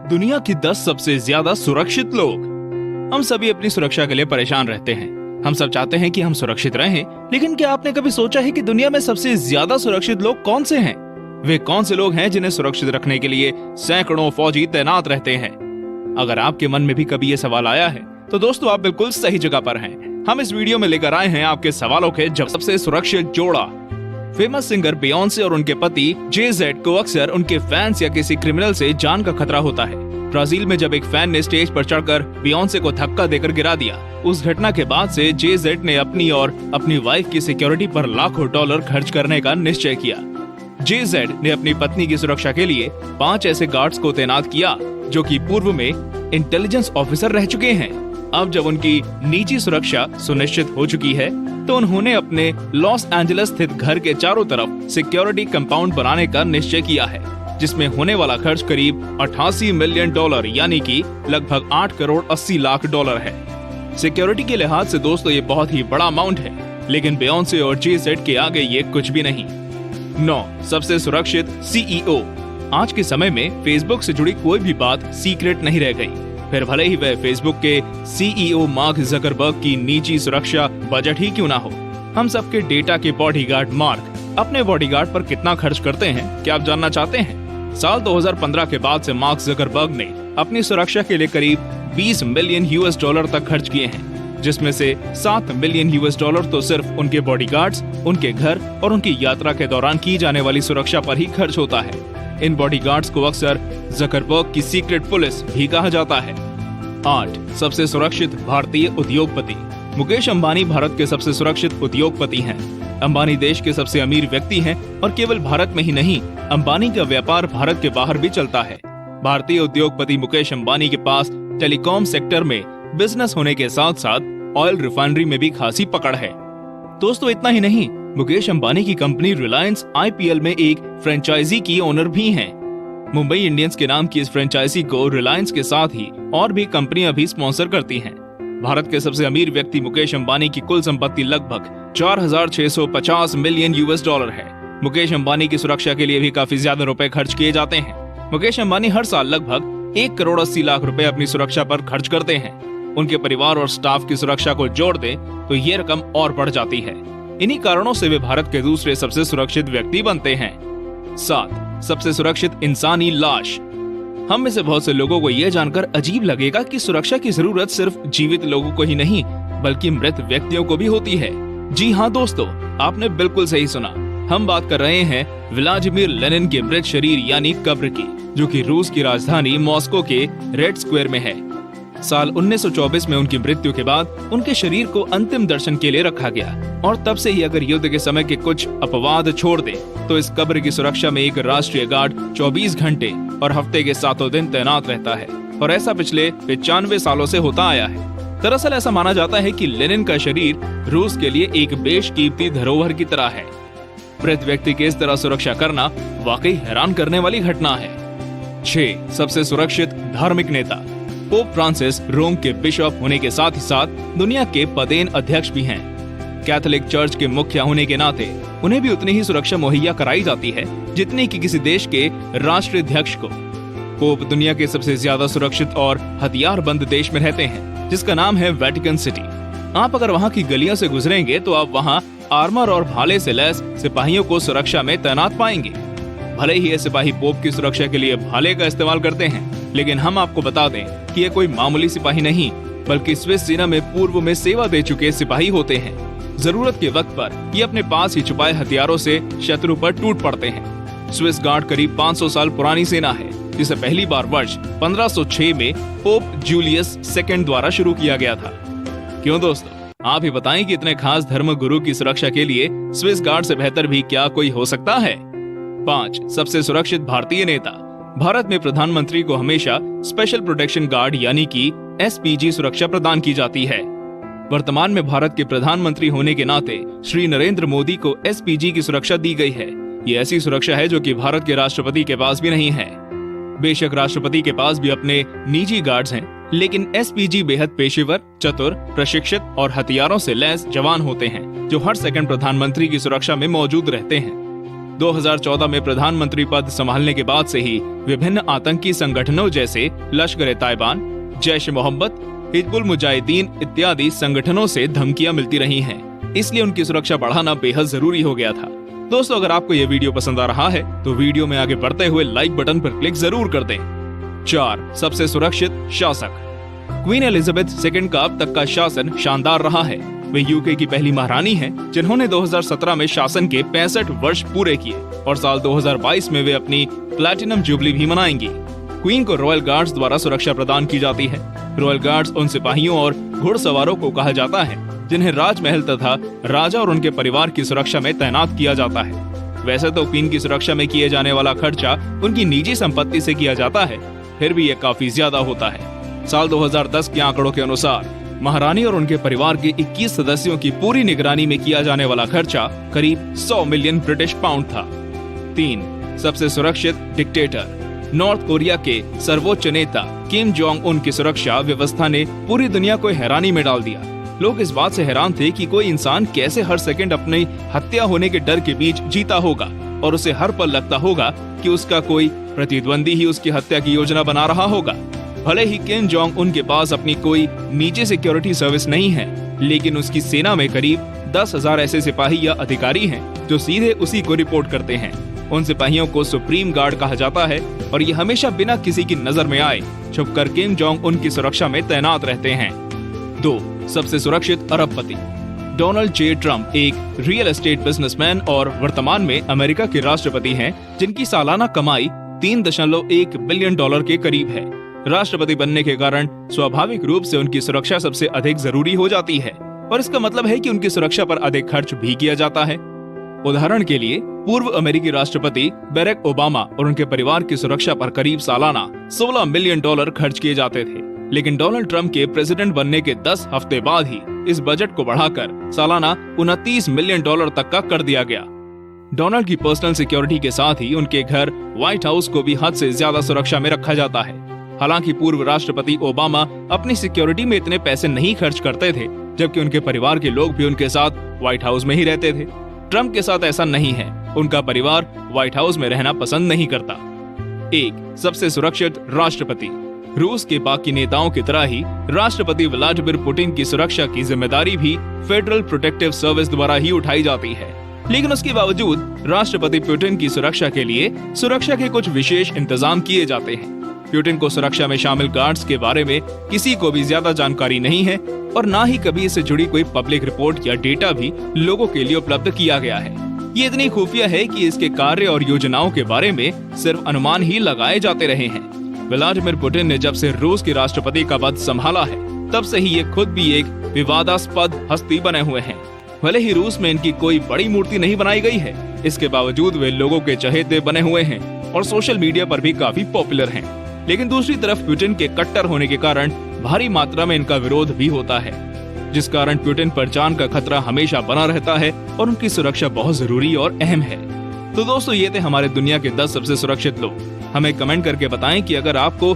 दुनिया की 10 सबसे ज्यादा सुरक्षित लोग। हम सभी अपनी सुरक्षा के लिए परेशान रहते हैं। हम सब चाहते हैं कि हम सुरक्षित रहें, लेकिन क्या आपने कभी सोचा है कि दुनिया में सबसे ज्यादा सुरक्षित लोग कौन से हैं? वे कौन से लोग हैं जिन्हें सुरक्षित रखने के लिए सैकड़ों फौजी तैनात रहते हैं? अगर आपके मन में भी कभी ये सवाल आया है तो दोस्तों आप बिल्कुल सही जगह पर हैं। हम इस वीडियो में लेकर आए हैं आपके सवालों के जवाब। सबसे सुरक्षित जोड़ा। फेमस सिंगर बियोंसे और उनके पति जे-जेड को अक्सर उनके फैंस या किसी क्रिमिनल से जान का खतरा होता है। ब्राजील में जब एक फैन ने स्टेज पर चढ़कर बियोंसे को धक्का देकर गिरा दिया, उस घटना के बाद से जे-जेड ने अपनी और अपनी वाइफ की सिक्योरिटी पर लाखों डॉलर खर्च करने का निश्चय किया। जे-जेड ने अपनी पत्नी की सुरक्षा के लिए 5 ऐसे गार्ड्स को तैनात किया जो कि पूर्व में इंटेलिजेंस ऑफिसर रह चुके हैं। अब जब उनकी निजी सुरक्षा सुनिश्चित हो चुकी है तो उन्होंने अपने लॉस एंजलिस स्थित घर के चारों तरफ सिक्योरिटी कंपाउंड बनाने का निश्चय किया है, जिसमें होने वाला खर्च करीब 88 मिलियन डॉलर यानी कि लगभग 8 करोड़ 80 लाख डॉलर है। सिक्योरिटी के लिहाज से दोस्तों ये बहुत ही बड़ा अमाउंट है, लेकिन बियोंसे और जे-जेड के आगे ये कुछ भी नहीं। 9 सबसे सुरक्षित सीईओ। आज के समय में फेसबुक से जुड़ी कोई भी बात सीक्रेट नहीं रह गई, फिर भले ही वह फेसबुक के सीईओ मार्क जकरबर्ग की निजी सुरक्षा बजट ही क्यों ना हो। हम सबके डेटा के बॉडीगार्ड मार्क अपने बॉडीगार्ड पर कितना खर्च करते हैं, क्या आप जानना चाहते हैं? साल 2015 के बाद से मार्क जकरबर्ग ने अपनी सुरक्षा के लिए करीब 20 मिलियन यूएस डॉलर तक खर्च किए हैं, जिसमें से 7 मिलियन यूएस डॉलर तो सिर्फ उनके बॉडीगार्ड्स, उनके घर और उनकी यात्रा के दौरान की जाने वाली सुरक्षा पर ही खर्च होता है। इन बॉडीगार्ड्स को अक्सर जकरबर्ग की सीक्रेट पुलिस भी कहा जाता है। 8 सबसे सुरक्षित भारतीय उद्योगपति। मुकेश अंबानी भारत के सबसे सुरक्षित उद्योगपति हैं। अंबानी देश के सबसे अमीर व्यक्ति हैं और केवल भारत में ही नहीं, अंबानी का व्यापार भारत के बाहर भी चलता है। भारतीय उद्योगपति मुकेश अंबानी के पास टेलीकॉम सेक्टर में बिजनेस होने के साथ साथ ऑयल रिफाइनरी में भी खासी पकड़ है। दोस्तों इतना ही नहीं, मुकेश अंबानी की कंपनी रिलायंस आईपीएल में एक फ्रेंचाइजी की ओनर भी हैं। मुंबई इंडियंस के नाम की इस फ्रेंचाइजी को रिलायंस के साथ ही और भी कंपनियां भी स्पॉन्सर करती हैं। भारत के सबसे अमीर व्यक्ति मुकेश अंबानी की कुल संपत्ति लगभग 4,650 मिलियन यूएस डॉलर है। मुकेश अंबानी की सुरक्षा के लिए भी काफी ज्यादा रुपए खर्च किए जाते हैं। मुकेश अंबानी हर साल लगभग 1 करोड़ 80 लाख रुपए अपनी सुरक्षा पर खर्च करते हैं। उनके परिवार और स्टाफ की सुरक्षा को जोड़ दे तो ये रकम और बढ़ जाती है। इन्हीं कारणों से वे भारत के दूसरे सबसे सुरक्षित व्यक्ति बनते हैं। 7 सबसे सुरक्षित इंसानी लाश। हम में से बहुत से लोगों को यह जानकर अजीब लगेगा कि सुरक्षा की जरूरत सिर्फ जीवित लोगों को ही नहीं बल्कि मृत व्यक्तियों को भी होती है। जी हाँ दोस्तों, आपने बिल्कुल सही सुना। हम बात कर रहे हैं व्लादिमीर लेनिन के मृत शरीर यानी कब्र की, जो कि रूस की राजधानी मॉस्को के रेड स्क्वायर में है। साल 1924 में उनकी मृत्यु के बाद उनके शरीर को अंतिम दर्शन के लिए रखा गया और तब से ही अगर युद्ध के समय के कुछ अपवाद छोड़ दे तो इस कब्र की सुरक्षा में एक राष्ट्रीय गार्ड 24 घंटे और हफ्ते के 7 दिन तैनात रहता है और ऐसा पिछले 95 सालों से होता आया है। दरअसल ऐसा माना जाता है कि लेनिन का शरीर रूस के लिए एक बेशकीमती धरोहर की तरह है। मृत व्यक्ति की इस तरह सुरक्षा करना वाकई हैरान करने वाली घटना है। 6 सबसे सुरक्षित धार्मिक नेता। पोप फ्रांसिस रोम के बिशप होने के साथ ही साथ दुनिया के पदेन अध्यक्ष भी हैं। कैथोलिक चर्च के मुखिया होने के नाते उन्हें भी उतनी ही सुरक्षा मुहैया कराई जाती है जितनी कि किसी देश के राष्ट्राध्यक्ष को। पोप दुनिया के सबसे ज्यादा सुरक्षित और हथियारबंद देश में रहते हैं, जिसका नाम है वेटिकन सिटी। आप अगर वहाँ की गलियों से गुजरेंगे तो आप वहाँ आर्मर और भाले से लैस सिपाहियों को सुरक्षा में तैनात पाएंगे। भले ही ये सिपाही पोप की सुरक्षा के लिए भाले का इस्तेमाल करते हैं, लेकिन हम आपको बता दें कि ये कोई मामूली सिपाही नहीं बल्कि स्विस सेना में पूर्व में सेवा दे चुके सिपाही होते हैं। जरूरत के वक्त पर ये अपने पास ही छुपाए हथियारों से शत्रु पर टूट पड़ते हैं। स्विस गार्ड करीब 500 साल पुरानी सेना है, जिसे पहली बार वर्ष 1506 में पोप जूलियस II द्वारा शुरू किया गया था। क्यों दोस्तों, आप ही बताएं कि इतने खास धर्म गुरु की सुरक्षा के लिए स्विस गार्ड से बेहतर भी क्या कोई हो सकता है। 5 सबसे सुरक्षित भारतीय नेता। भारत में प्रधानमंत्री को हमेशा स्पेशल प्रोटेक्शन गार्ड यानी कि एसपीजी सुरक्षा प्रदान की जाती है। वर्तमान में भारत के प्रधानमंत्री होने के नाते श्री नरेंद्र मोदी को एसपीजी की सुरक्षा दी गई है। ये ऐसी सुरक्षा है जो कि भारत के राष्ट्रपति के पास भी नहीं है। बेशक राष्ट्रपति के पास भी अपने निजी गार्ड्स हैं, लेकिन एसपीजी बेहद पेशेवर, चतुर, प्रशिक्षित और हथियारों से लैस जवान होते हैं जो हर सेकंड प्रधानमंत्री की सुरक्षा में मौजूद रहते हैं। 2014 में प्रधानमंत्री पद संभालने के बाद से ही विभिन्न आतंकी संगठनों जैसे लश्कर-ए-ताइबान, जैश-ए-मोहम्मद, हिजबुल मुजाहिदीन इत्यादि संगठनों से धमकियां मिलती रही हैं। इसलिए उनकी सुरक्षा बढ़ाना बेहद जरूरी हो गया था। दोस्तों, अगर आपको ये वीडियो पसंद आ रहा है तो वीडियो में आगे बढ़ते हुए लाइक बटन पर क्लिक जरूर कर दें। 4. सबसे सुरक्षित शासक। क्वीन एलिजाबेथ II का अब तक का शासन शानदार रहा है। वे यूके की पहली महारानी हैं, जिन्होंने 2017 में शासन के 65 वर्ष पूरे किए और साल 2022 में वे अपनी प्लैटिनम जुबली भी मनाएंगी। क्वीन को रॉयल गार्ड्स द्वारा सुरक्षा प्रदान की जाती है। रॉयल गार्ड्स उन सिपाहियों और घुड़सवारों को कहा जाता है जिन्हें राजमहल तथा राजा और उनके परिवार की सुरक्षा में तैनात किया जाता है। वैसे तो क्वीन की सुरक्षा में किए जाने वाला खर्चा उनकी निजी संपत्ति से किया जाता है, फिर भी ये काफी ज्यादा होता है। साल 2010 के आंकड़ों के अनुसार महारानी और उनके परिवार के 21 सदस्यों की पूरी निगरानी में किया जाने वाला खर्चा करीब 100 मिलियन ब्रिटिश पाउंड था। 3. सबसे सुरक्षित डिक्टेटर। नॉर्थ कोरिया के सर्वोच्च नेता किम जोंग उन की सुरक्षा व्यवस्था ने पूरी दुनिया को हैरानी में डाल दिया। लोग इस बात से हैरान थे कि कोई इंसान कैसे हर सेकंड अपनी हत्या होने के डर के बीच जीता होगा और उसे हर पल लगता होगा कि उसका कोई प्रतिद्वंदी ही उसकी हत्या की योजना बना रहा होगा। भले ही किम जोंग उन के पास अपनी कोई निजी सिक्योरिटी सर्विस नहीं है, लेकिन उसकी सेना में करीब 10,000 ऐसे सिपाही या अधिकारी हैं जो सीधे उसी को रिपोर्ट करते हैं। उन सिपाहियों को सुप्रीम गार्ड कहा जाता है और ये हमेशा बिना किसी की नजर में आए छुपकर किम जोंग उन की सुरक्षा में तैनात रहते हैं। 2. सबसे सुरक्षित अरबपति। डोनाल्ड जे ट्रम्प एक रियल एस्टेट बिजनेसमैन और वर्तमान में अमेरिका के राष्ट्रपति हैं, जिनकी सालाना कमाई $3.1 बिलियन के करीब है। राष्ट्रपति बनने के कारण स्वाभाविक रूप से उनकी सुरक्षा सबसे अधिक जरूरी हो जाती है और इसका मतलब है कि उनकी सुरक्षा पर अधिक खर्च भी किया जाता है। उदाहरण के लिए पूर्व अमेरिकी राष्ट्रपति बैरक ओबामा और उनके परिवार की सुरक्षा पर करीब सालाना $16 मिलियन खर्च किए जाते थे, लेकिन डोनाल्ड ट्रम्प के प्रेसिडेंट बनने के 10 हफ्ते बाद ही इस बजट को बढ़ाकर सालाना $29 मिलियन तक का कर दिया गया। डोनाल्ड की पर्सनल सिक्योरिटी के साथ ही उनके घर व्हाइट हाउस को भी हद से ज्यादा सुरक्षा में रखा जाता है। हालांकि पूर्व राष्ट्रपति ओबामा अपनी सिक्योरिटी में इतने पैसे नहीं खर्च करते थे, जबकि उनके परिवार के लोग भी उनके साथ व्हाइट हाउस में ही रहते थे। ट्रम्प के साथ ऐसा नहीं है, उनका परिवार व्हाइट हाउस में रहना पसंद नहीं करता। 1. सबसे सुरक्षित राष्ट्रपति। रूस के बाकी नेताओं की तरह ही राष्ट्रपति व्लादिमीर पुतिन की सुरक्षा की जिम्मेदारी भी फेडरल प्रोटेक्टिव सर्विस द्वारा ही उठाई जाती है, लेकिन उसके बावजूद राष्ट्रपति पुतिन की सुरक्षा के लिए सुरक्षा के कुछ विशेष इंतजाम किए जाते हैं। पुतिन को सुरक्षा में शामिल गार्ड्स के बारे में किसी को भी ज्यादा जानकारी नहीं है और ना ही कभी इससे जुड़ी कोई पब्लिक रिपोर्ट या डेटा भी लोगों के लिए उपलब्ध किया गया है। ये इतनी खुफिया है कि इसके कार्य और योजनाओं के बारे में सिर्फ अनुमान ही लगाए जाते रहे हैं। व्लादिमीर पुतिन ने जब से रूस के राष्ट्रपति का पद संभाला है, तब से ही ये खुद भी एक विवादास्पद हस्ती बने हुए हैं। भले ही रूस में इनकी कोई बड़ी मूर्ति नहीं बनाई गई है, इसके बावजूद वे लोगों के चहेते बने हुए हैं और सोशल मीडिया पर भी काफी पॉपुलर हैं। लेकिन दूसरी तरफ पुतिन के कट्टर होने के कारण भारी मात्रा में इनका विरोध भी होता है, जिस कारण पुतिन पर जान का खतरा हमेशा बना रहता है और उनकी सुरक्षा बहुत जरूरी और अहम है। तो दोस्तों, ये थे हमारे दुनिया के 10 सबसे सुरक्षित लोग। हमें कमेंट करके बताएं कि अगर आपको